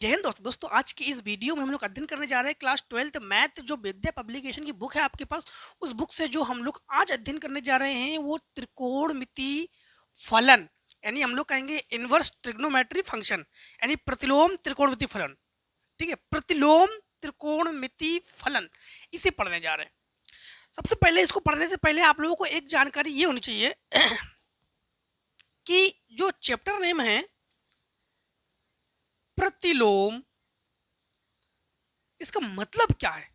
जय हिंद दोस्तों दोस्तों आज की इस वीडियो में हम लोग अध्ययन करने जा रहे हैं क्लास 12th मैथ जो विद्या पब्लिकेशन की बुक है आपके पास। उस बुक से जो हम लोग आज अध्ययन करने जा रहे हैं वो त्रिकोणमिति फलन, यानी हम लोग कहेंगे इनवर्स ट्रिग्नोमेट्री फंक्शन, यानी प्रतिलोम त्रिकोणमिति फलन। ठीक है, प्रतिलोम त्रिकोणमिति फलन इसे पढ़ने जा रहे हैं। सबसे पहले इसको पढ़ने से पहले आप लोगों को एक जानकारी ये होनी चाहिए कि जो चैप्टर नेम है प्रतिलोम, इसका मतलब क्या है।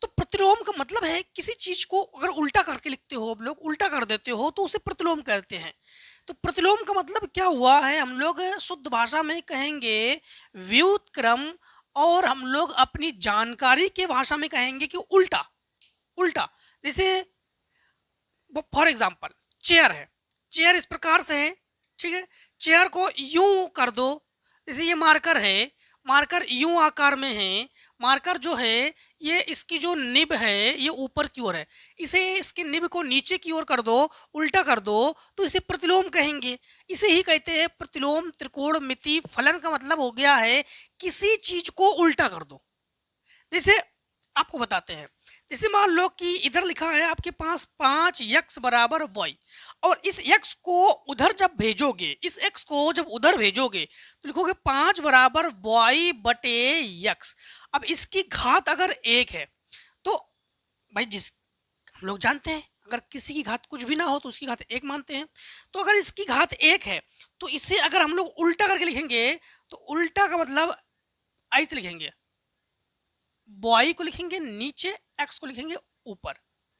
तो प्रतिलोम का मतलब है किसी चीज को अगर उल्टा करके लिखते हो, आप लोग उल्टा कर देते हो तो उसे प्रतिलोम कहते हैं। तो प्रतिलोम का मतलब क्या हुआ है, हम लोग शुद्ध भाषा में कहेंगे व्युत्क्रम, और हम लोग अपनी जानकारी के भाषा में कहेंगे कि उल्टा उल्टा। जैसे फॉर एग्जांपल चेयर है, चेयर इस प्रकार से है, ठीक है, चेयर को यूं कर दो। जैसे ये मार्कर है, मार्कर यूं आकार में है, मार्कर जो है ये इसकी जो निब है ये ऊपर की ओर है, इसे इसके निब को नीचे की ओर कर दो, उल्टा कर दो, तो इसे प्रतिलोम कहेंगे। इसे ही कहते हैं प्रतिलोम त्रिकोणमिति फलन। का मतलब हो गया है किसी चीज को उल्टा कर दो। जैसे आपको बताते हैं, जैसे मान लो कि इधर लिखा है आपके पास 5x बराबर y, और इस x को उधर जब भेजोगे, इस x को जब उधर भेजोगे तो लिखोगे 5 बराबर y बटे x। अब इसकी घात अगर एक है तो भाई जिस हम लोग जानते हैं अगर किसी की घात कुछ भी ना हो तो उसकी घात एक मानते हैं। तो अगर इसकी घात एक है तो इसे अगर हम लोग उल्टा करके लिखेंगे तो उल्टा का मतलब ऐसे लिखेंगे, बॉय को लिखेंगे नीचे, एक्स को लिखेंगे ऊपर,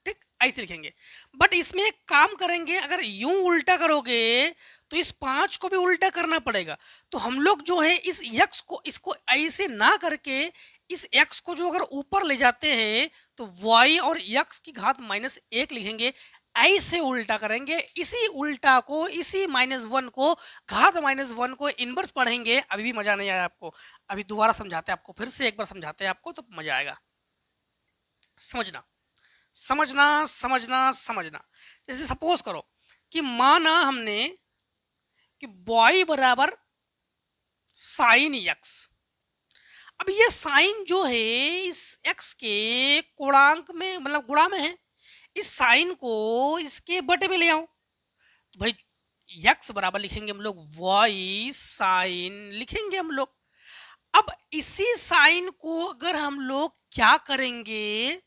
ठीक ऐसे लिखेंगे। बट इसमें एक काम करेंगे, अगर यूं उल्टा करोगे तो इस 5 को भी उल्टा करना पड़ेगा। तो हम लोग जो है इस यक्स को, इसको ऐसे ना करके इस एक्स को जो अगर ऊपर ले जाते हैं तो वाई और यक्स की घात -1 लिखेंगे, ऐसे उल्टा करेंगे। इसी उल्टा को, इसी -1 को, घात -1 को इनवर्स पढ़ेंगे। अभी भी मजा नहीं आया आपको, अभी दोबारा समझाते हैं आपको, फिर से एक बार समझाते हैं आपको तो मजा आएगा। समझना समझना समझना समझना। जैसे सपोज करो कि माना हमने कि y बराबर साइन यक्स। अब ये साइन जो है इस x के कोणांक में, मतलब गुणा में है, इस साइन को इसके बटे में ले आओ तो भाई x बराबर लिखेंगे हम लोग y साइन लिखेंगे हम लोग। अब इसी साइन को अगर हम लोग क्या करेंगे,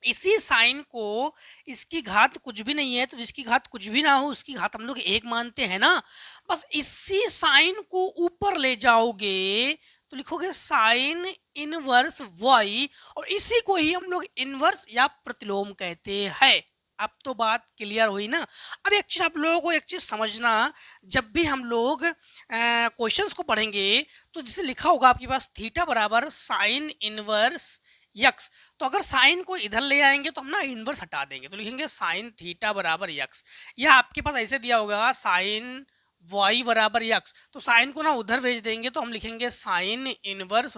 इसी साइन को, इसकी घात कुछ भी नहीं है तो जिसकी घात कुछ भी ना हो उसकी घात हम लोग एक मानते हैं ना। बस इसी साइन को ऊपर ले जाओगे तो लिखोगे साइन इनवर्स y, और इसी को ही हम लोग इनवर्स या प्रतिलोम कहते हैं। अब तो बात क्लियर हुई ना। अब एक चीज आप लोगों को एक चीज समझना, जब भी हम लोग क्वेश्चंस को पढ़ेंगे तो जिसे लिखा होगा आपके पास थीटा बराबर साइन इनवर्स यक्स, तो अगर साइन को इधर ले आएंगे तो हम ना इनवर्स हटा देंगे तो लिखेंगे साइन थीटा बराबर यक्स। या आपके पास ऐसे दिया होगा साइन वाई बराबर यक्स, तो साइन को ना उधर भेज देंगे तो हम लिखेंगे साइन इनवर्स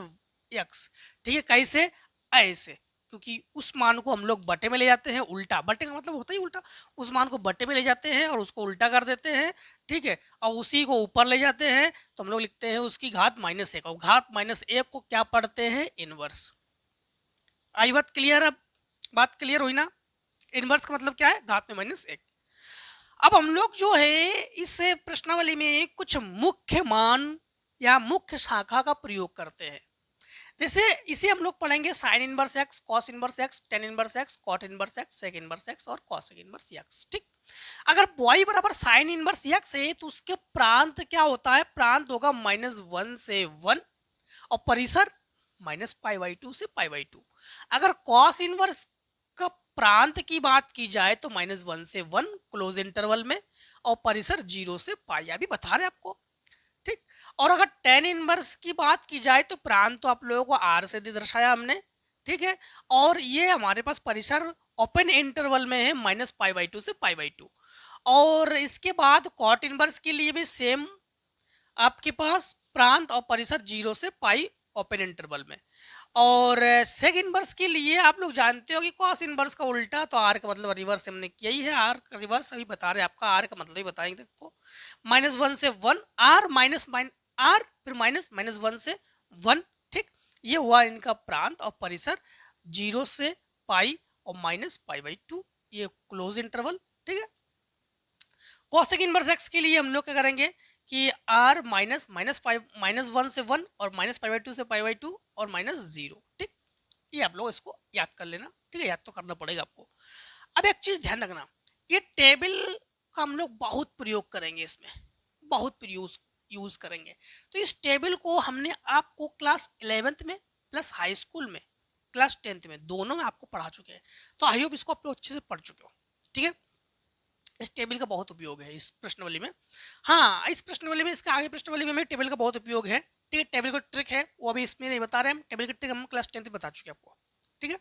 यक्स। ठीक है, कैसे, ऐसे, क्योंकि उस मान को हम लोग बटे में ले जाते हैं, उल्टा, बटे का मतलब होता ही उल्टा, उस मान को बटे में ले जाते हैं और उसको उल्टा कर देते हैं। ठीक है, और उसी को ऊपर ले जाते हैं तो हम लोग लिखते हैं उसकी घात -1, और घात -1 को क्या पढ़ते हैं, इनवर्स। आई बात क्लियर। अब बात क्लियर हुई ना। इनवर्स का मतलब क्या है, घात में -1। अब हम लोग जो है इस प्रश्नावली में कुछ मुख्य मान या मुख्य शाखा का प्रयोग करते हैं। जैसे इसे हम लोग पढ़ेंगे sine inverse X, cos inverse X, tan inverse X, cot inverse X, sec inverse X और कॉसेक इनवर्स एक्स। ठीक, अगर y बराबर साइन इनवर्स एक्स है तो उसके प्रांत क्या होता है, प्रांत होगा -1 से 1 और परिसर -π/2 से π/2। अगर कॉस इनवर्स का प्रांत की बात की जाए तो -1 से 1 क्लोज इंटरवल में, और परिसर 0 से पाई, अभी बता रहे आपको। ठीक, और अगर टेन इनवर्स की बात की जाए तो प्रांत तो आप लोगों को आर से दर्शाया हमने। ठीक है, और ये हमारे पास परिसर ओपन इंटरवल में है -π/2 से π/2। और इसके बाद कॉट इनवर्स के लिए भी सेम, आपके पास प्रांत और परिसर 0 से पाई ओपन इंटरवल में। और सेक इनवर्स के लिए आप लोग जानते हो कि कॉस इनवर्स का उल्टा, तो आर का मतलब रिवर्स हमने किया ही है। आर का रिवर्स अभी बता रहे हैं, आपका आर का मतलब ही बताएंगे। देखो -1 से 1, आर आर फिर माइनस माइनस 1 से 1, ठीक। ये हुआ इनका प्रांत और परिसर, 0 से पाई और माइनस पाई बाई 2, ये क्लोज इंटरवल, ठीक है। कोसेक इनवर्स एक्स के लिए हम लोग क्या करेंगे कि R minus minus five minus 1 से 1 और माइनस पाई बाई 2 से पाई बाई 2 और माइनस 0, ठीक। ये आप लोग इसको याद कर लेना, ठीक है, याद तो करना पड़ेगा आपको। अब एक चीज ध्यान रखना, ये टेबल का हम लोग बहुत प्रयोग करेंगे, इसमें बहुत प्रयोग यूज करेंगे। तो इस टेबल को हमने आपको क्लास 11th में प्लस हाई स्कूल में क्लास 10th में दोनों में आपको पढ़ा चुके हैं, तो आई होप इसको आप लोग अच्छे से पढ़ चुके हो, ठीक है। इस टेबल का बहुत उपयोग है इस प्रश्नावली में। हाँ, इस प्रश्नावली में, इसके आगे प्रश्नावली में टेबल का बहुत उपयोग है, ठीक है। टेबल का ट्रिक है वो अभी इसमें नहीं बता रहे हैं, टेबल की ट्रिक हम क्लास 10th में बता चुके हैं आपको, ठीक है।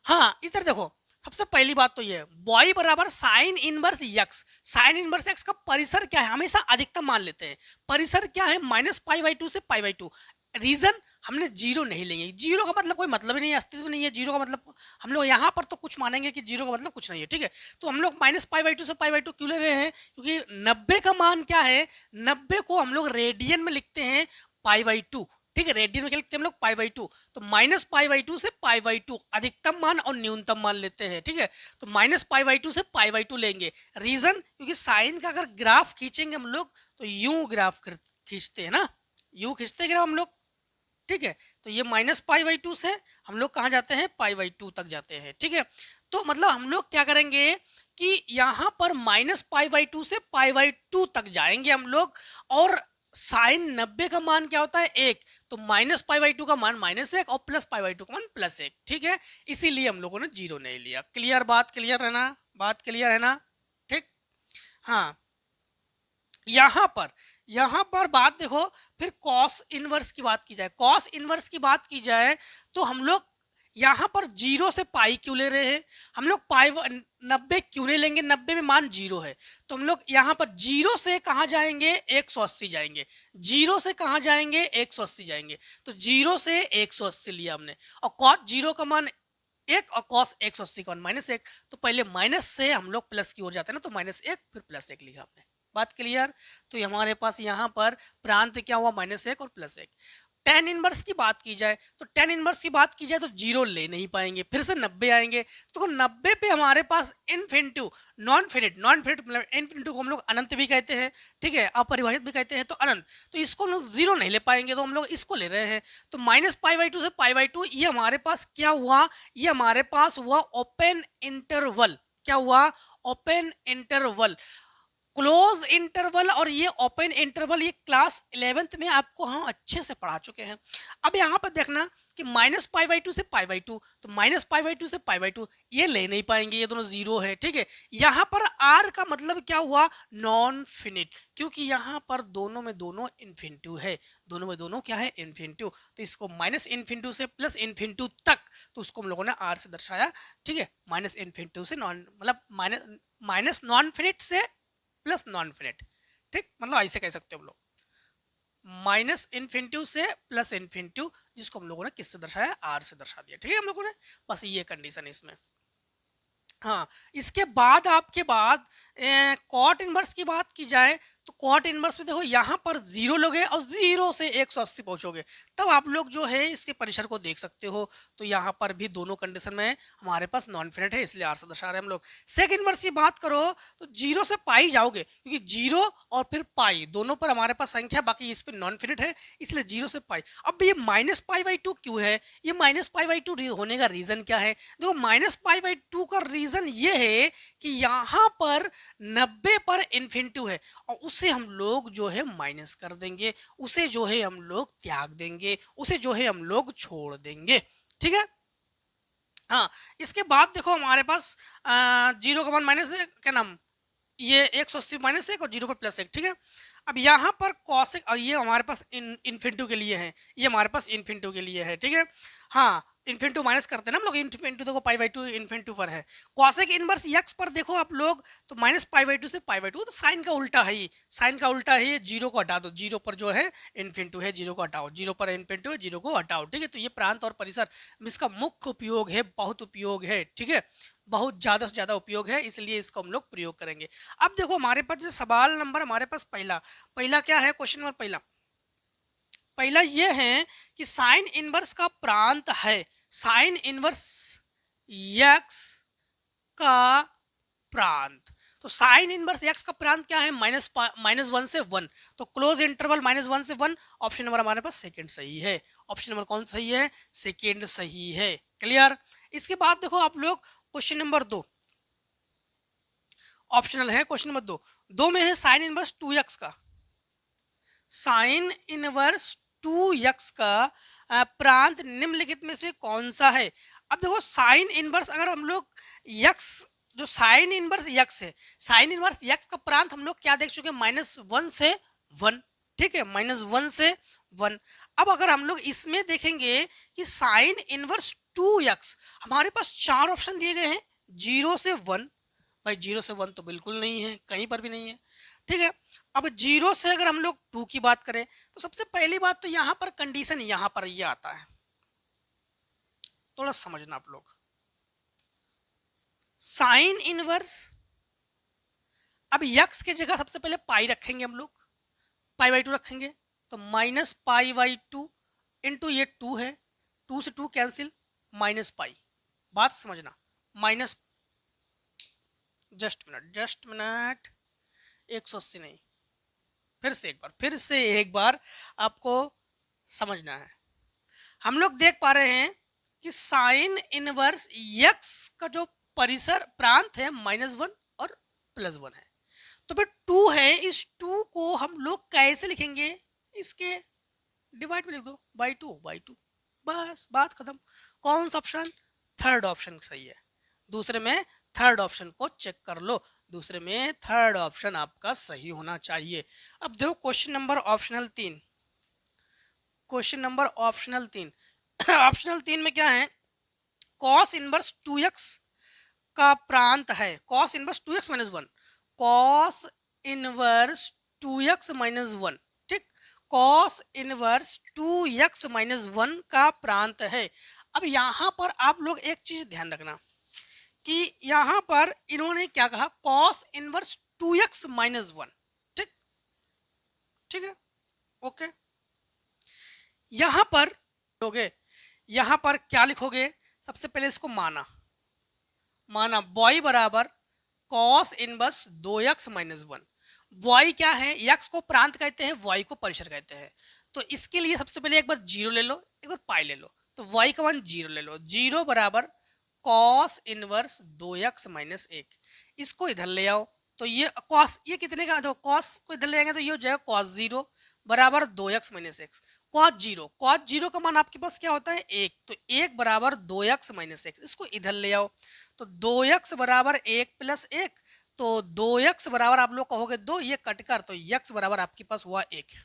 हाँ, इधर देखो, सबसे पहली बात तो ये है, y बराबर sine inverse x. Sign inverse x का परिसर क्या है, हमेशा अधिकतम मान लेते हैं। परिसर क्या है, माइनस पाई बाई 2 से पाई बाई 2। रीजन, हमने जीरो नहीं लेंगे, जीरो का मतलब कोई मतलब ही नहीं है, अस्तित्व नहीं है जीरो का मतलब। हम लोग यहाँ पर तो कुछ मानेंगे कि जीरो का मतलब कुछ नहीं है, ठीक है। तो हम लोग माइनस पाई बाई 2 से पाई बाई 2 क्यों ले रहे हैं, क्योंकि 90 का मान क्या है, 90 को हम लोग रेडियन में लिखते हैं पाई बाई 2, ठीक है। रेडियन में क्या लिखते हैं हम लोग, पाई बाई 2। तो माइनस पाई बाई 2 से पाई बाई 2 अधिकतम मान और न्यूनतम मान लेते हैं, ठीक है। तो माइनस पाई बाई 2 से पाई बाई 2 लेंगे। रीजन, क्योंकि साइन का अगर ग्राफ खींचेंगे हम लोग तो यूं ग्राफ खींचते हैं ना, यूं खींचते हैं ग्राफ हम लोग, ठीक है। तो ये माइनस पाई बाई 2 से हम लोग कहाँ जाते हैं, पाई बाई 2 तक जाते हैं, ठीक है। तो मतलब हम लोग क्या करेंगे कि यहाँ पर माइनस पाई बाई 2 से पाई बाई 2 तक जाएंगे हम लोग, और साइन 90 का मान क्या होता है, 1। तो माइनस पाई बाई 2 का मान -1 और प्लस पाई बाई 2 का मान +1, ठीक है। इसीलिए हम लोगों ने जीरो नहीं लिया। क्लियर बात, क्लियर है ना, बात क्लियर है ना, ठीक। हाँ, यहाँ पर बात देखो, फिर कॉस इनवर्स की बात की जाए, कॉस इनवर्स की बात की जाए तो हम लोग यहाँ पर 0 से पाई क्यों ले रहे हैं, हम लोग पाई 90 क्यों नहीं लेंगे, 90 में मान 0 है। तो हम लोग यहाँ पर 0 से कहाँ जाएंगे, 180 जाएंगे। 0 से कहाँ जाएंगे, 180 जाएंगे। तो 0 से 180 लिया हमने, और कॉस 0 का मान 1 और कॉस 180 का मान -1। तो पहले माइनस से हम लोग प्लस की ओर जाते हैं ना, तो -1 फिर +1 लिखा हमने। बात क्लियर। तो हमारे पास यहाँ पर प्रांत क्या हुआ, -1 और +1। टेन इनवर्स की बात की जाए तो टेन इनवर्स की बात की जाए तो जीरो ले नहीं पाएंगे, फिर से 90 आएंगे। तो 90 पे हमारे पास infinitive, non finite, non finite मतलब इनफिनिटिव को हम लोग अनंत भी कहते हैं, ठीक है, अपरिभाषित भी कहते हैं, तो अनंत। तो इसको हम लोग जीरो नहीं ले पाएंगे, तो हम लोग इसको ले रहे हैं। तो माइनस पाई बाई 2 से पाई बाई 2, ये हमारे पास क्या हुआ, ये हमारे पास हुआ ओपन इंटरवल। क्या हुआ, ओपन इंटरवल, क्लोज इंटरवल। और ये ओपन इंटरवल ये क्लास 11th में आपको हम अच्छे से पढ़ा चुके हैं। अब यहाँ पर देखना कि माइनस पाई बाई 2 से पाई बाई 2, तो माइनस पाई बाई 2 से पाई बाई 2 ये ले नहीं पाएंगे, ये दोनों जीरो है, ठीक है। यहाँ पर आर का मतलब क्या हुआ, नॉन फिनिट, क्योंकि यहाँ पर दोनों में दोनों इन्फिनिटिव है, दोनों में दोनों क्या है, इन्फिनिटिव। तो इसको माइनस इन्फिनिटिव से प्लस इन्फिनिटिव तक, तो उसको हम लोगों ने आर से दर्शाया, ठीक है। माइनस इन्फिनिटिव से नॉन, मतलब माइनस नॉन फिनिट से प्लस नॉन फिनिट, ठीक, मतलब ऐसे कह सकते हो हम लोग, माइनस इन्फिनिटिव से प्लस इन्फिनिटिव, जिसको हम लोगों ने किससे दर्शाया, आर से दर्शा दिया, ठीक है हम लोगों ने। बस ये कंडीशन इसमें। हाँ, इसके बाद आपके बाद कॉट इनवर्स की बात की जाए तो कॉट इनवर्स में देखो यहाँ पर 0 लोगे और 0 से 180 पहुंचोगे, तब आप लोग जो है इसके परिसर को देख सकते हो। तो यहाँ पर भी दोनों कंडीशन में हमारे पास नॉन फिनिट है, इसलिए आर से दर्शा रहे हैं हम लोग। सेक इनवर्स की बात करो तो 0 से पाई जाओगे, क्योंकि 0 और फिर पाई दोनों पर हमारे पास संख्या, बाकी इस पर नॉन फिनिट है, इसलिए 0 से पाई। अब ये माइनस पाई बाई 2 क्यों है, ये माइनस पाई बाई 2 होने का रीजन क्या है, देखो माइनस पाई बाई 2 का रीजन ये है कि यहाँ पर 90 पर इन्फिनिटिव है, और उसे हम लोग जो है माइनस कर देंगे, उसे जो है हम लोग त्याग देंगे, उसे जो है हम लोग छोड़ देंगे, ठीक है। हाँ, इसके बाद देखो हमारे पास 0 का मान -1, क्या नाम, ये 180 -1 और 0 पर +1, ठीक है। अब यहाँ पर कॉसेक, और ये हमारे पास इन्फिनिटिव के लिए है, ये हमारे पास इन्फिनिटिव के लिए है, ठीक है। हाँ, इन्फिनिटिव माइनस करते हैं ना हम लोग, इन्फिनिटिव देखो पाई बाई 2 इन्फिनिटिव पर है। कॉसेक इनवर्स यक्स पर देखो आप लोग, तो माइनस पाई बाई 2 से पाई बाई 2, तो साइन का उल्टा है ही, साइन का उल्टा है, 0 को हटा दो, 0 पर जो है इन्फिनिटिव है, 0 को हटाओ, 0 पर इन्फिनिटिव है, 0 को हटाओ, ठीक है। तो ये प्रांत और परिसर इसका मुख्य उपयोग है, बहुत उपयोग है, ठीक है, बहुत ज़्यादा से ज़्यादा उपयोग है, इसलिए इसको हम लोग प्रयोग करेंगे। अब देखो हमारे पास जो सवाल नंबर हमारे पास पहला पहला क्या है, क्वेश्चन नंबर पहला, पहला ये है कि साइन इनवर्स का प्रांत है, साइन इनवर्स यक्स का प्रांत। तो साइन इनवर्स एक्स का प्रांत क्या है, -1 से 1। तो क्लोज इंटरवल -1 से 1। ऑप्शन नंबर हमारे पास सेकंड सही है। ऑप्शन नंबर कौन सही है, सेकंड सही है। क्लियर। इसके बाद देखो आप लोग क्वेश्चन नंबर 2 ऑप्शनल है। क्वेश्चन नंबर 2 में है साइन इनवर्स 2x का, साइन इनवर्स 2x का प्रांत निम्नलिखित में से कौन सा है। अब देखो साइन इनवर्स अगर हम लोग x, जो साइन इनवर्स x है, साइन इनवर्स x का प्रांत हम लोग क्या देख चुके हैं, -1 से 1। ठीक है, -1 से 1। अब अगर हम लोग इसमें देखेंगे कि साइन इनवर्स 2x, हमारे पास 4 ऑप्शन दिए गए हैं 0 से 1। भाई 0 से 1 तो बिल्कुल नहीं है, कहीं पर भी नहीं है। ठीक है, अब 0 से अगर हम लोग 2 की बात करें तो सबसे पहली बात तो यहाँ पर कंडीशन यहाँ पर ये आता है, थोड़ा समझना आप लोग। साइन इनवर्स, अब यक्स की जगह सबसे पहले पाई रखेंगे हम लोग, पाई/2 रखेंगे, तो -पाई/2 इंटू ये 2 है, 2 से 2 कैंसिल, -पाई। बात समझना, माइनस, जस्ट मिनट 180 नहीं, फिर से एक बार आपको समझना है। हम लोग देख पा रहे हैं कि साइन इनवर्स यक्स का जो परिसर प्रांत है -1 और +1 है। तो फिर 2 है, इस 2 को हम लोग कैसे लिखेंगे, इसके डिवाइड में लिख दो, बाई 2, बस बात खत्म। कौन सा ऑप्शन, थर्ड ऑप्शन सही है। दूसरे में थर्ड ऑप्शन को चेक कर लो, दूसरे में थर्ड ऑप्शन आपका सही होना चाहिए। अब देखो question number optional 3, question number optional 3 optional 3 में क्या है, कॉस इनवर्स 2x का प्रांत है, cos inverse 2x - 1, cos inverse 2x - 1। ठीक, कॉस इनवर्स 2x - 1 का प्रांत है। अब यहाँ पर आप लोग एक चीज ध्यान रखना कि यहाँ पर इन्होंने क्या कहा, कॉस इनवर्स 2x - 1। ठीक, ठीक है, ओके। यहाँ पर लोगे, यहाँ पर क्या लिखोगे, सबसे पहले इसको माना बॉय बराबर कॉस इनवर्स 2x - 1। बॉय क्या है, x को प्रांत कहते हैं, y को परिसर कहते हैं। तो इसके लिए सबसे पहले एक बार 0 ले लो, एक बार पाई ले लो, तो y का मान 0 ले लो, 0 बराबर कॉस इनवर्स 2x - 1। इसको इधर ले आओ, तो ये कॉस, ये कितने का, देखो कॉस को इधर ले आएंगे तो ये हो जाएगा कॉस 0 बराबर 2x - 1। कॉस 0 का मान आपके पास क्या होता है, 1, तो 1 बराबर 2x - 1। इसको इधर ले आओ, तो 2x बराबर 1 + 1, तो 2x बराबर आप लोग कहोगे 2, ये कटकर, तो x बराबर आपके पास हुआ 1,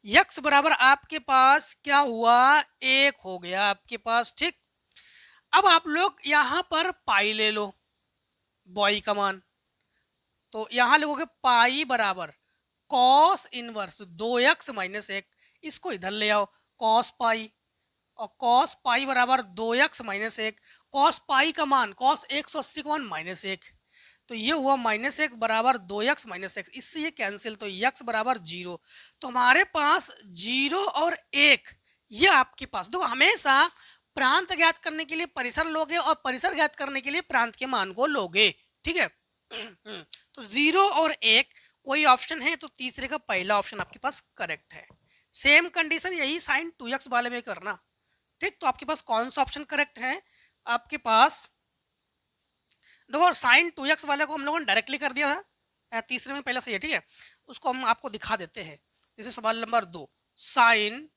x बराबर आपके पास क्या हुआ, 1 हो गया आपके पास। ठीक, अब आप लोग यहां पर पाई ले लो, बॉय का मान, तो यहां लिखोगे पाई बराबर कॉस इनवर्स 2x - 1। इसको इधर ले आओ, कॉस पाई, और कॉस पाई बराबर 2x - 1। कॉस पाई का मान, कॉस 180 का मान -1, तो ये हुआ -1 बराबर 2x - 1। इससे ये कैंसिल, तो x बराबर 0। तो हमारे पास 0 और 1, ये आपके पास देखो, हमेशा प्रांत ज्ञात करने के लिए परिसर लोगे और परिसर ज्ञात करने के लिए प्रांत के मान को लोगे। ठीक है, तो 0 और 1 कोई ऑप्शन है तो तीसरे का पहला ऑप्शन आपके पास करेक्ट है। सेम कंडीशन यही साइन 2x वाले में करना। ठीक, तो आपके पास कौन सा ऑप्शन करेक्ट है, आपके पास देखो साइन 2x वाले को हम लोगों ने डायरेक्टली कर दिया था, तीसरे में पहला सही है। ठीक है, उसको हम आपको दिखा देते हैं। जैसे सवाल नंबर 2, साइन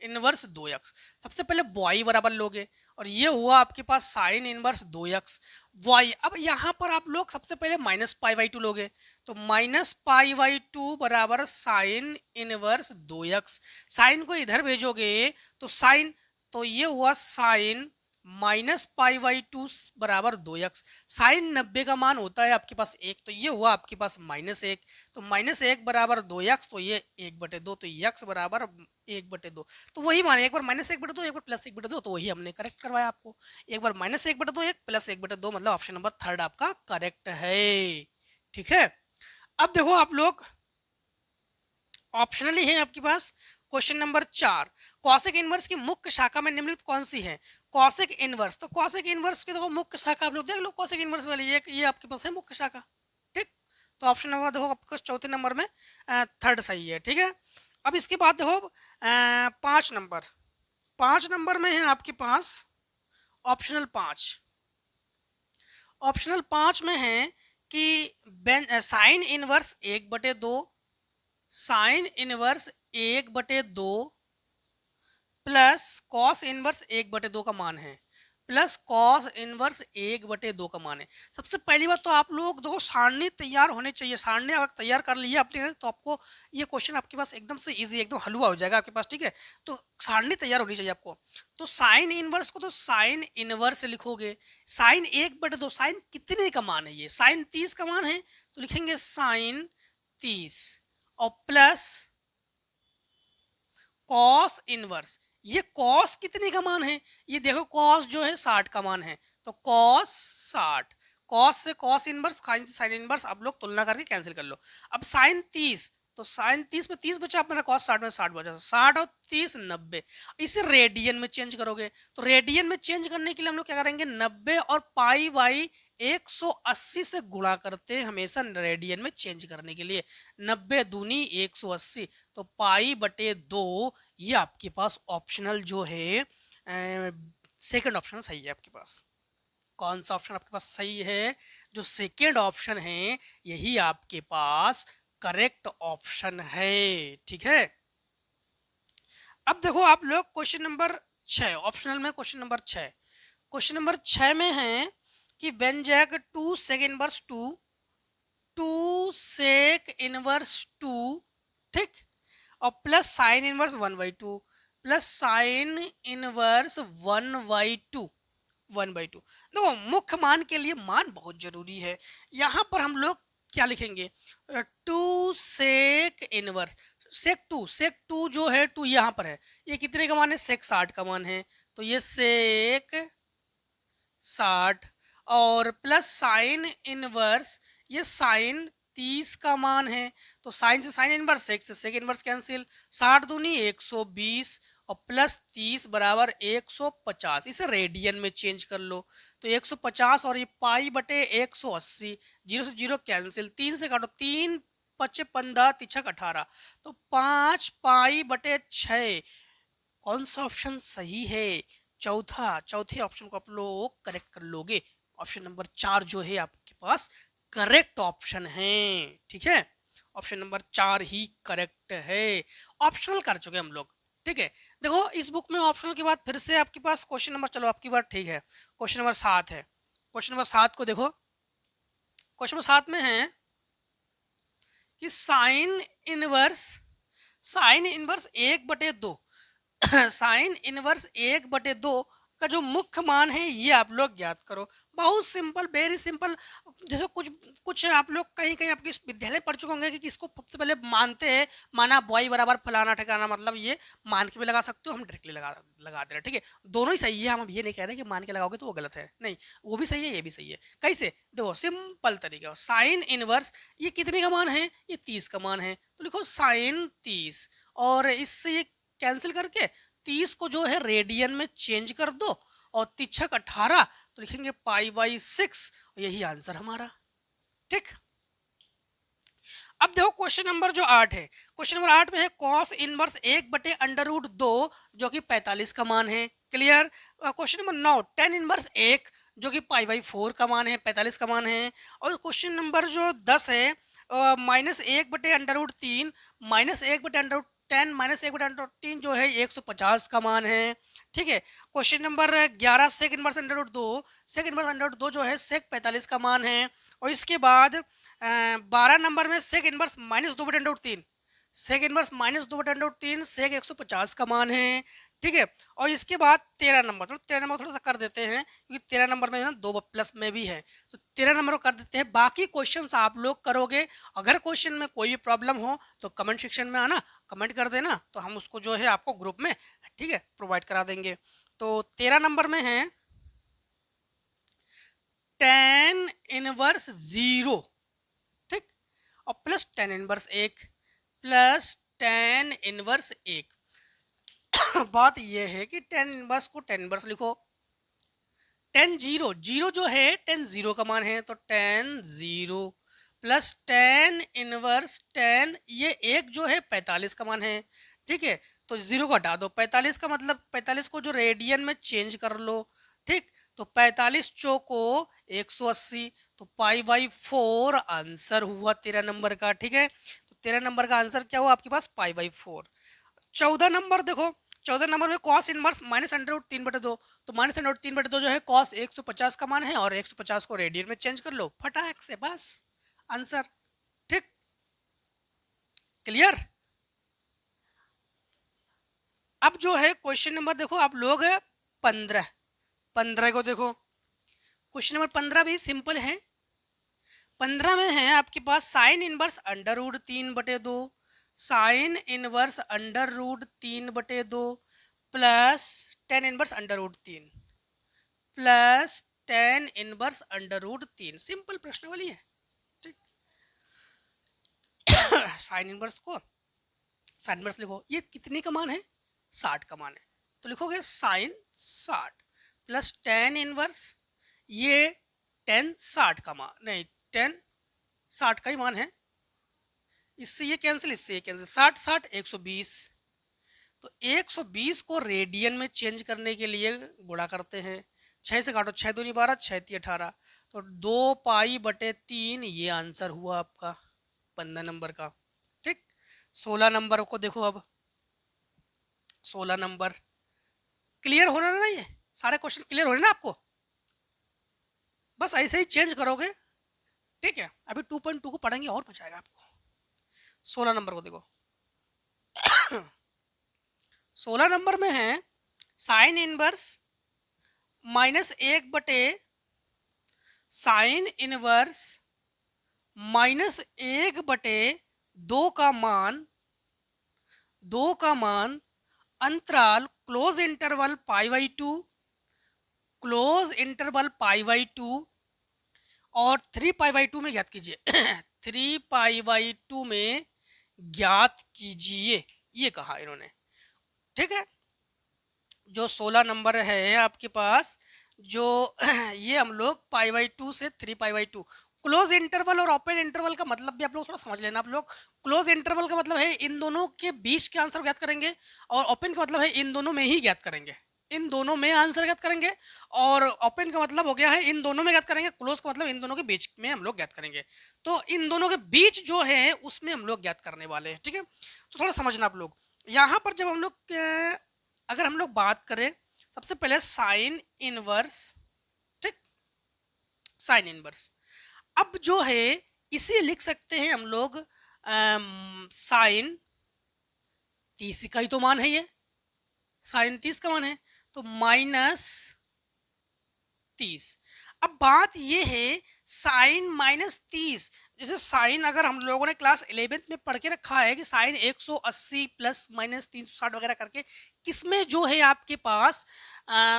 इनवर्स 2x, सबसे पहले बॉय बराबर लोगे, और ये हुआ आपके पास साइन इनवर्स 2x y। अब यहाँ पर आप लोग सबसे पहले -पाई/2 लोगे, तो -पाई/2 बराबर साइन इनवर्स 2x। साइन को इधर भेजोगे तो साइन, तो ये हुआ साइन -पाई/2 बराबर 2x। साइन 90 का मान होता है आपके पास 1, तो ये हुआ आपके पास -1, तो -1 बराबर 2x, तो ये 1/2, तो x बराबर 1/2। तो वही माने, एक बार -1/2, एक बार +1/2, तो वही हमने करेक्ट करवाया आपको। एक बार -1/2, एक +1/2, मतलब ऑप्शन नंबर थर्ड आपका करेक्ट है। ठीक है, अब देखो आप लोग ऑप्शनली है आपके पास क्वेश्चन नंबर 4, कॉसेक इनवर्स की मुख्य शाखा में निम्नलिखित कौन सी है? कॉसेक इनवर्स, तो कॉसेक इनवर्स की देखो मुख्य शाखा आप लोग देख लो, कॉसेक इनवर्स वाली ये आपके पास है मुख्य शाखा। ठीक, तो ऑप्शन नंबर देखो आपके पास चौथे नंबर में थर्ड सही है। ठीक है, अब इसके बाद देखो 5 नंबर, 5 नंबर में है आपके पास ऑप्शनल 5, ऑप्शनल 5 में है कि sign inverse 1/2, sign inverse 1/2 plus cos inverse 1/2 का मान है, प्लस कॉस इनवर्स 1/2 का मान है। सबसे पहली बात तो आप लोग देखो सारणी तैयार होने चाहिए, सारणी अगर तैयार कर लिया आपने तो आपको ये क्वेश्चन आपके पास एकदम से इजी, एकदम हलवा हो जाएगा आपके पास। ठीक है, तो सारणी तैयार होनी चाहिए आपको। तो साइन इनवर्स को तो साइन इनवर्स लिखोगे, साइन 1/2, साइन कितने का मान है? ये साइन 30 का मान है, तो लिखेंगे साइन 30 और प्लस कॉस इनवर्स, ये कॉस कितने का मान है? ये देखो कॉस जो है 60 का मान है, तो कॉस 60, कॉस से कॉस इनवर्स, साइन से साइन इनवर्स, आप लोग तुलना करके कैंसिल कर लो। अब साइन 30, तो साइन 30 में 30 बचा, अपना कॉस 60 में 60 बचा, 60 और 30 90। इसे रेडियन में चेंज करोगे, तो रेडियन में चेंज करने के लिए हम लोग क्या करेंगे, 90 और पाई बाई 180 से गुणा करते हैं हमेशा रेडियन में चेंज करने के लिए। 90 दूनी 180, तो पाई बटे 2, ये आपके पास ऑप्शनल जो है सेकंड ऑप्शन सही है आपके पास। कौन सा ऑप्शन आपके पास सही है? जो सेकंड ऑप्शन है यही आपके पास करेक्ट ऑप्शन है। ठीक है, अब देखो आप लोग क्वेश्चन नंबर 6, ऑप्शनल में क्वेश्चन नंबर 6, क्वेश्चन नंबर 6 में है कि वेन जैक 2 सेक इनवर्स 2, 2 सेक इनवर्स 2, ठीक, और plus sine inverse 1/2 plus sine inverse 1/2, 1/2। देखो मुख्य मान के लिए मान बहुत जरूरी है। यहाँ पर हम लोग क्या लिखेंगे, 2 सेक इनवर्स, सेक टू जो है 2 यहाँ पर है, ये कितने का मान है, सेक 60 का मान है, तो ये सेक 60 और प्लस साइन इनवर्स, ये साइन 30 का मान है, तो साइन से साइन इनवर्स, सेक से सेक इनवर्स कैंसिल, 60 दूनी 120 और प्लस 30 बराबर 150। इसे रेडियन में चेंज कर लो, तो 150 और ये पाई बटे 180, 0 से 0 कैंसिल, 3 से काटो, 3 पचे 15, 3 18, तो 5 पाई बटे 6। कौन सा ऑप्शन सही है? चौथे ऑप्शन को आप लोग करेक्ट कर लोगे। ऑप्शन नंबर 4 जो है आपके पास करेक्ट ऑप्शन है। ठीक है, ऑप्शन नंबर 4 ही करेक्ट है। ऑप्शनल कर चुके हम लोग। ठीक है, देखो इस बुक में ऑप्शनल के बाद फिर से आपके पास क्वेश्चन नंबर, चलो आपकी बात ठीक है, क्वेश्चन नंबर 7 है। क्वेश्चन नंबर 7 को देखो, क्वेश्चन नंबर 7 में है कि sign inverse, sign inverse 1/2 sign inverse 1/2 का जो मुख्य मान है ये आप लोग ज्ञात करो। बहुत सिंपल, वेरी सिंपल। जैसे कुछ कुछ आप लोग कहीं कहीं आपके विद्यालय पढ़ चुके होंगे कि इसको सबसे पहले मानते हैं, माना बॉय बराबर फलाना ठिकाना, मतलब ये मान के भी लगा सकते हो, हम डायरेक्टली लगा दे रहे हैं। ठीक है, दोनों ही सही है, हम ये नहीं कह रहे कि मान के लगाओगे तो वो गलत है, नहीं, वो भी सही है ये भी सही है। कैसे देखो, सिंपल तरीका, साइन इनवर्स ये कितने का मान है, ये 30 का मान है, तो लिखो साइन 30 और इससे ये कैंसिल करके 30 को जो है रेडियन में चेंज कर दो और 3 18, तो लिखेंगे पाई बाई 6, यही आंसर हमारा। ठीक, अब देखो क्वेश्चन नंबर जो 8 है, क्वेश्चन नंबर 8 में है कॉस इनवर्स 1/√2 जो कि 45 का मान है। Clear. Question number 9 tan inverse 1 जो कि पाई बाई 4 का मान है, 45 का मान है। और क्वेश्चन नंबर जो 10 है -1/√3 -1/10 -1/√3 जो है 150 का मान है। ठीक है, question number 11 sec inverse √2, sec inverse √2 जो है सेक 45 का मान है। और इसके बाद 12 नंबर में सेक इनवर्स -2/√3, सेक इनवर्स -2/√3 सेक 150 का मान है। ठीक है, और इसके बाद 13 नंबर, तो 13 नंबर थोड़ा सा कर देते हैं क्योंकि 13 नंबर में ना 2 प्लस में भी है, तो 13 नंबर को कर देते हैं। बाकी क्वेश्चंस आप लोग करोगे। अगर क्वेश्चन में कोई भी प्रॉब्लम हो तो कमेंट सेक्शन में आना, कमेंट कर देना, तो हम उसको जो है आपको ग्रुप में, ठीक है, प्रोवाइड करा देंगे। तो 13 नंबर में है टेन इनवर्स 0, ठीक, और plus tan inverse 1 plus tan inverse 1। बात ये है कि टेन इनवर्स को टेन इनवर्स लिखो। टेन जीरो, जीरो जो है टेन जीरो का मान है, तो ten zero plus tan inverse tan, ये एक जो है 45 का मान है। ठीक है, तो जीरो को हटा दो, 45 का मतलब 45 को जो रेडियन में चेंज कर लो। ठीक, तो 45 चौको 180, तो पाई बाई 4 आंसर हुआ 13 नंबर का। ठीक है, तो 13 नंबर का आंसर क्या हुआ आपके पास, पाई बाई 4। 14 नंबर देखो, 14 नंबर में cos inverse minus under root 3/2, तो माइनस अंडर रूट 3/2 जो है कॉस 150 का मान है, और 150 को रेडियन में चेंज कर लो, फटाक से बस आंसर। ठीक, क्लियर। अब जो है क्वेश्चन नंबर देखो आप लोग 15, 15 को देखो। क्वेश्चन नंबर 15 भी सिंपल है। 15 में है आपके पास sine inverse under root 3/2, sine inverse under root 3/2 plus tan inverse under root 3 plus tan inverse under root 3। Simple प्रश्न वाली है। ठीक, साइन इनवर्स को साइन इनवर्स लिखो, ये कितने का मान है, 60 का मान है, तो लिखोगे साइन 60 प्लस टेन इनवर्स, ये टेन 60 का मान नहीं, टेन 60 का ही मान है, इससे ये कैंसिल, इससे ये कैंसिल, 60 60 120, तो 120 को रेडियन में चेंज करने के लिए गुणा करते हैं, 6 से काटो, 6 दूनी 12, 6 3 18, तो 2 पाई बटे 3, ये आंसर हुआ आपका 15 नंबर का। ठीक, 16 नंबर को देखो। अब 16 नंबर क्लियर हो रहा है ना, ये सारे क्वेश्चन क्लियर हो रहे हैं ना आपको, बस ऐसे ही चेंज करोगे। ठीक है, अभी 2.2 को पढ़ेंगे और मजा आएगा आपको। 16 नंबर को देखो। 16 नंबर में है साइन इनवर्स -1 साइन इनवर्स -1/2 का मान, 2 का मान अंतराल क्लोज इंटरवल π/2, क्लोज इंटरवल π/2 और 3π/2 में ज्ञात कीजिए। 3π/2 में ज्ञात कीजिए, ये कहा इन्होंने। ठीक है, जो 16 नंबर है आपके पास, जो ये हम लोग π/2 से 3π/2, क्लोज इंटरवल और ओपन इंटरवल का मतलब भी आप लोग थोड़ा समझ लेना। आप लोग क्लोज इंटरवल का मतलब है इन दोनों के बीच के आंसर ज्ञात करेंगे, और ओपन का मतलब है इन दोनों में ही ज्ञात करेंगे, इन दोनों में आंसर ज्ञात करेंगे, और ओपन का मतलब हो गया है इन दोनों में ज्ञात करेंगे, क्लोज का मतलब इन दोनों के बीच में हम लोग ज्ञात करेंगे। तो इन दोनों के बीच जो है उसमें हम लोग ज्ञात करने वाले हैं। ठीक है, तो थोड़ा समझना आप लोग। यहाँ पर जब हम लोग अगर हम लोग बात करें, सबसे पहले साइन इनवर्स, ठीक, साइन इनवर्स, अब जो है इसे लिख सकते हैं हम लोग साइन 30 का ही तो मान है, ये साइन 30 का मान है, तो -30। अब बात ये है साइन -30, जैसे साइन अगर हम लोगों ने क्लास 11th में पढ़ के रखा है कि साइन 180 प्लस -360 वगैरह करके, किसमें जो है आपके पास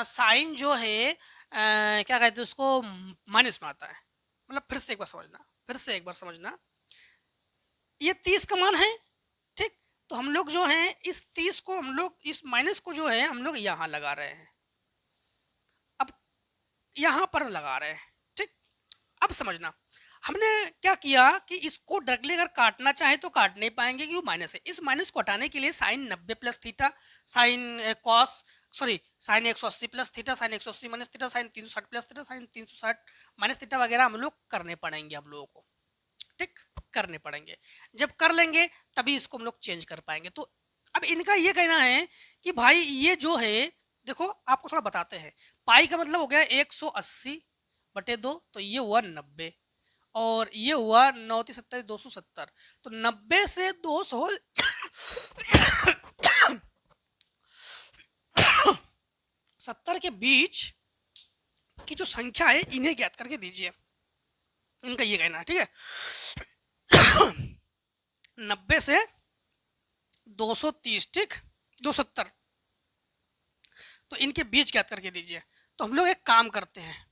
साइन जो है क्या कहते हैं उसको, माइनस में आता है। मतलब फिर से एक बार समझना, फिर से एक बार समझना, ये 30 का मान है। ठीक, तो हम लोग जो है इस 30 को, हम लोग इस माइनस को जो है हम लोग यहाँ लगा रहे हैं, अब यहाँ पर लगा रहे हैं। ठीक, अब समझना हमने क्या किया कि इसको डायरेक्टली अगर काटना चाहे तो काट नहीं पाएंगे क्योंकि माइनस है। इस माइनस को हटाने के लिए sine 90 plus theta, sine cos sorry sine 180 plus theta, sine 180 minus theta, sine 360 plus theta, sine 360 minus theta वगैरह हम लोग करने पड़ेंगे हम लोगों को। ठीक, करने पड़ेंगे, जब कर लेंगे तभी इसको हम लोग चेंज कर पाएंगे। तो अब इनका ये कहना है कि भाई ये जो है, देखो आपको थोड़ा बताते हैं, पाई का मतलब हो गया 180/2, तो ये हुआ 90, और ये हुआ 9 × 70 270, तो 90 से 200 70 के बीच की जो संख्या है इन्हें ज्ञात करके दीजिए, इनका ये कहना है। ठीक है, 90 से 230, ठीक, 270, तो इनके बीच ज्ञात करके दीजिए। तो हम लोग एक काम करते हैं,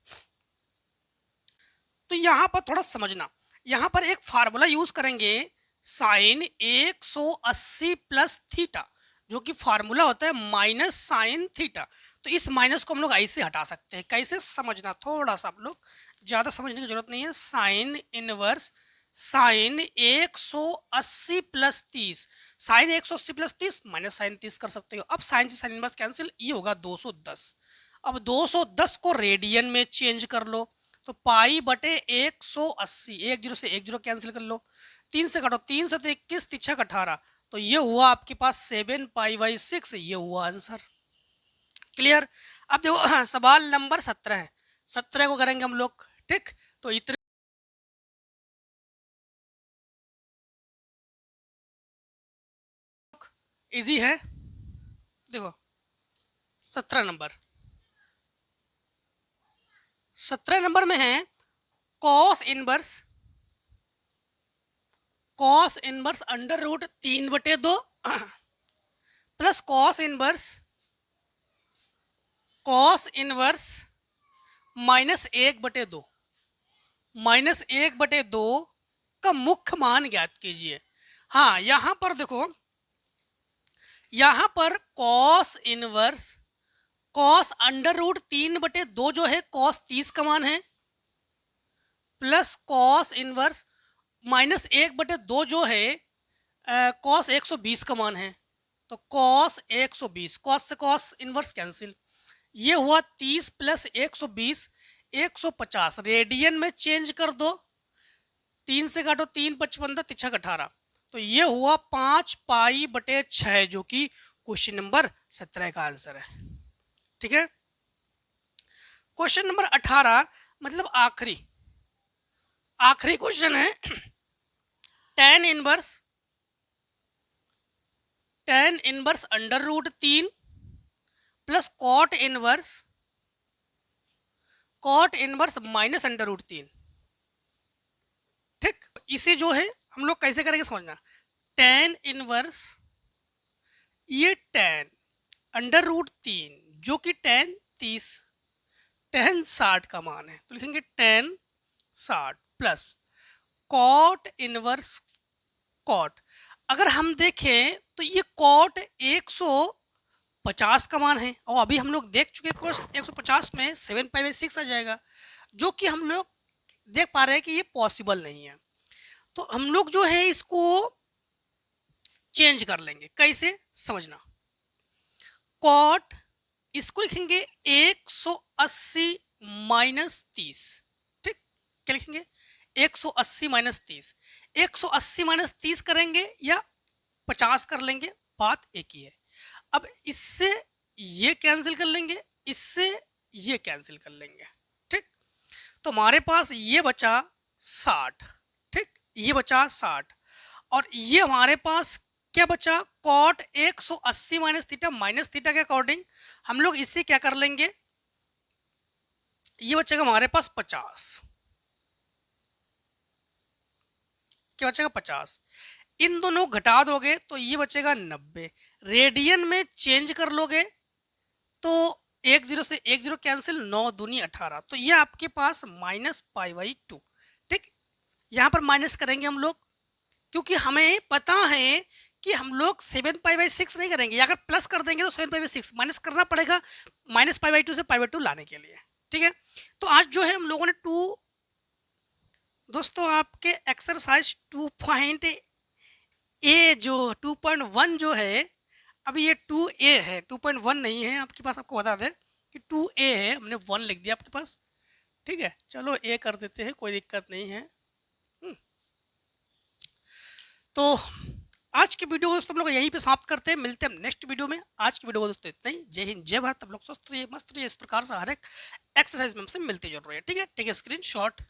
तो यहां पर थोड़ा समझना, यहां पर एक फार्मूला यूज करेंगे, साइन 180 प्लस थीटा, जो कि फार्मूला होता है माइनस साइन थीटा। तो इस माइनस को हम लोग ऐसे हटा सकते हैं। कैसे समझना, थोड़ा सा आप लोग ज़्यादा समझने की जरूरत नहीं है। Sine inverse sine 180 plus 30, sine 180 plus 30 minus sine 30 कर सकते हो। अब साइन से साइन इनवर्स कैंसिल, ये होगा 210। अब 210 को रेडियन में चेंज कर लो, तो पाई बटे 180, एक जीरो से एक जीरो कैंसिल कर लो, 3 से काटो, 3 से 21, 3 18, तो ये हुआ आपके पास 7 पाई बाई 6, ये हुआ आंसर। क्लियर। अब देखो सवाल नंबर 17 है, 17 को करेंगे हम लोग। ठीक, तो इतने इजी है। देखो 17 नंबर, 17 नंबर में है cos inverse under root 3/2 plus cos inverse minus 1/2, minus 1/2 का मुख्य मान ज्ञात कीजिए। हाँ, यहां पर देखो, यहां पर कॉस अंडर रूट 3/2 जो है कॉस 30 का मान है, प्लस कॉस इनवर्स माइनस 1/2 जो है कॉस 120 का मान है। तो कॉस 120, कॉस से कॉस इनवर्स कैंसिल, ये हुआ 30 प्लस 120, 150। रेडियन में चेंज कर दो, 3 से काटो, 3 55 तिछक 18, तो ये हुआ 5 पाई बटे 6, जो कि क्वेश्चन नंबर 17 का आंसर है। ठीक है। क्वेश्चन नंबर 18 मतलब आखिरी क्वेश्चन है। Tan inverse under root 3 plus cot inverse minus under root 3। ठीक, इसे जो है हम लोग कैसे करेंगे समझना। टेन इनवर्स, ये टेन अंडर रूट 3 जो कि टेन 30, टेन 60 का मान है, तो लिखेंगे tan 60 plus cot inverse cot. अगर हम देखें तो ये कॉट 150 का मान है, और अभी हम लोग देख चुके हैं 150 में 7 पाई बाई 6 आ जाएगा, जो कि हम लोग देख पा रहे हैं कि ये पॉसिबल नहीं है। तो हम लोग जो है इसको चेंज कर लेंगे। कैसे समझना, कॉट इसको लिखेंगे 180 माइनस 30। ठीक, क्या लिखेंगे 180 माइनस 30, 180 माइनस 30 करेंगे या 50 कर लेंगे, बात एक ही है। अब इससे ये कैंसिल कर लेंगे, इससे ये कैंसिल कर लेंगे। ठीक, तो हमारे पास ये बचा 60। ठीक, ये बचा 60, और ये हमारे पास क्या बचा, cot 180 minus theta, minus theta के अकॉर्डिंग हम लोग इससे क्या कर लेंगे, ये बचेगा हमारे पास 50। क्या बचेगा 50, इन दोनों घटा दोगे तो ये बचेगा 90। रेडियन में चेंज कर लोगे तो 1 0 से 1 0 कैंसिल, 9 दूनी 18, तो ये आपके पास माइनस पाई बाई 2। ठीक, यहाँ पर माइनस करेंगे हम लोग, क्योंकि हमें पता है कि हम लोग 7 पाई बाई 6 नहीं करेंगे, या अगर प्लस कर देंगे तो 7 पाई बाई 6 माइनस करना पड़ेगा, माइनस पाई बाई 2 से पाई बाई 2 लाने के लिए। ठीक है, तो आज जो है हम लोगों ने दोस्तों आपके एक्सरसाइज 2.1 जो है, अभी ये 2A है, 2.1 नहीं है आपके पास। आपको बता दें कि 2A है, हमने 1 लिख दिया आपके पास। ठीक है, चलो A कर देते हैं, कोई दिक्कत नहीं है। तो आज की वीडियो को दोस्तों हम लोग यहीं पे समाप्त करते हैं, मिलते हैं नेक्स्ट वीडियो में। आज की वीडियो को दोस्तों इतना ही। जय हिंद, जय भारत। आप लोग स्वस्थ रहिए, मस्त रहिए। इस प्रकार से हर एक एक्सरसाइज में हमसे मिलते जरूर रहिए। ठीक है, टेक ए स्क्रीनशॉट।